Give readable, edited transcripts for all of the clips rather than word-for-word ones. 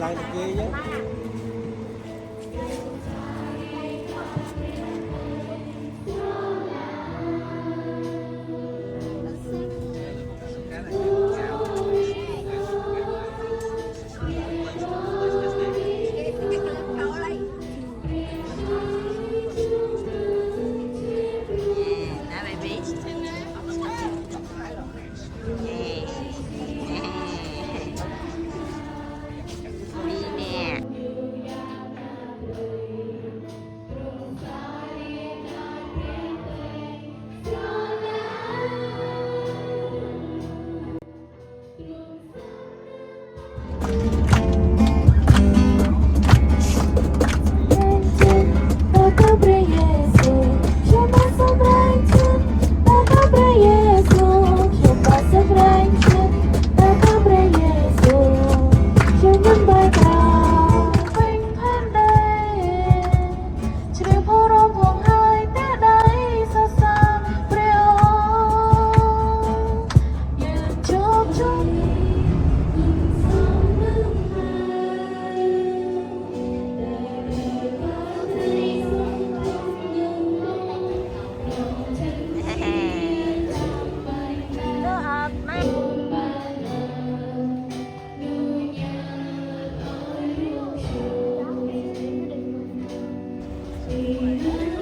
lại được ghê chứ.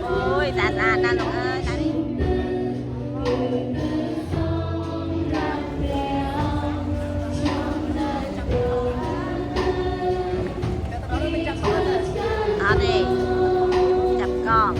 Ôi, dạ dạ, Đà Lộc ơi, đã đi. Đó đi, chập con.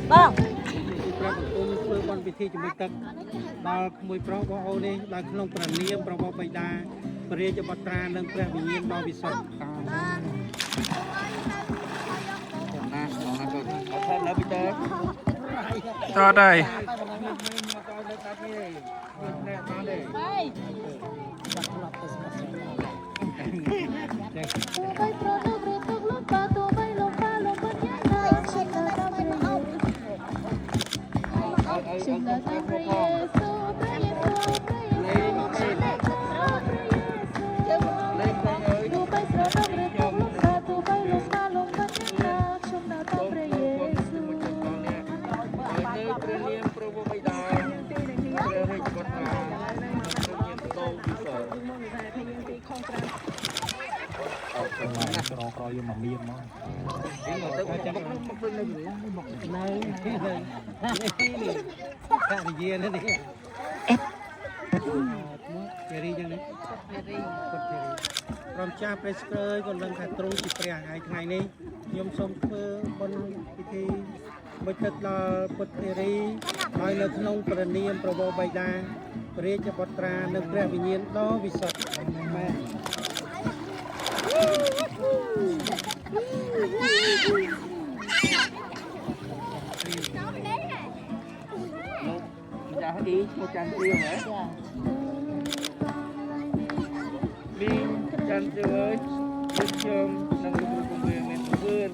Vâng. Thì chúng mình tập đo mùi pro bao ô đi là không phải niêm pro bao bay đa bơi cho bát ra nâng pre bị nhiễm bao bị sọt cho đây ក្រក្រយកមកមានមក ចាំមកនៅការិយានេះជារីយ៉ាងនេះគាត់ជាព្រមចាស់ព្រះស្គ្រើយក៏នឹងថាទ្រង់ជាព្រះហើយថ្ងៃនេះខ្ញុំសូមធ្វើបុណ្យពិធីមួយទឹកដល់ពុទ្ធធារីហើយនៅក្នុងព្រះនាមប្រពោបិតាព្រះរាជបុត្រានិងព្រះវិញ្ញាណដ៏វិសុទ្ធមែន ចាស់អ៊ីឈ្មោះចាន់ទៀវហ៎មីងចាន់ទៀវអើយខ្ញុំនឹងលោកគ្រូគង់មានពឿន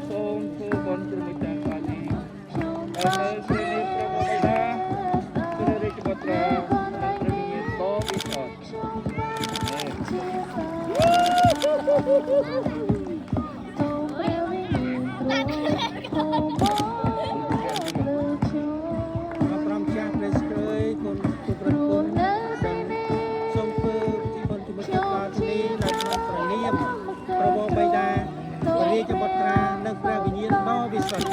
សូមធ្វើបុណ្យជ្រំចាស់បាននេះហើយនៅព្រះនាមព្រះបិតាព្រះរាជបុត្រានិងព្រះវិញ្ញាណបរិសុទ្ធព្រមចាស់ព្រះស្គ្រើយគុណទូប្រគុណសូមធ្វើទីបុណ្យជំនុំដល់នេះនៅក្នុងព្រះនាមព្រះបិតាព្រះរាជបុត្រានិងព្រះវិញ្ញាណដ៏វិសុទ្ធ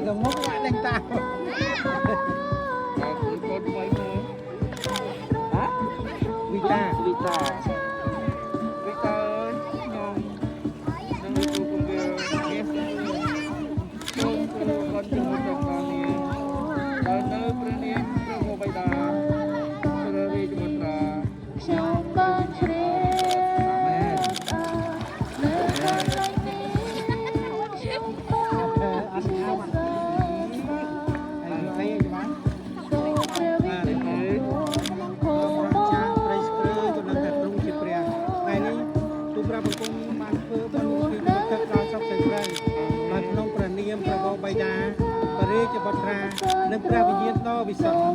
Ada mau nak tahu. Aku kod mai mo. Ha? Vita. Vita ơi, nong itu kumpul yes. Kong kon jumpa trong ni. Karena berniat mau baida. Serari jumpa. Bày đá và rê cho bật ra nâng ra vì nhiên to vì sợ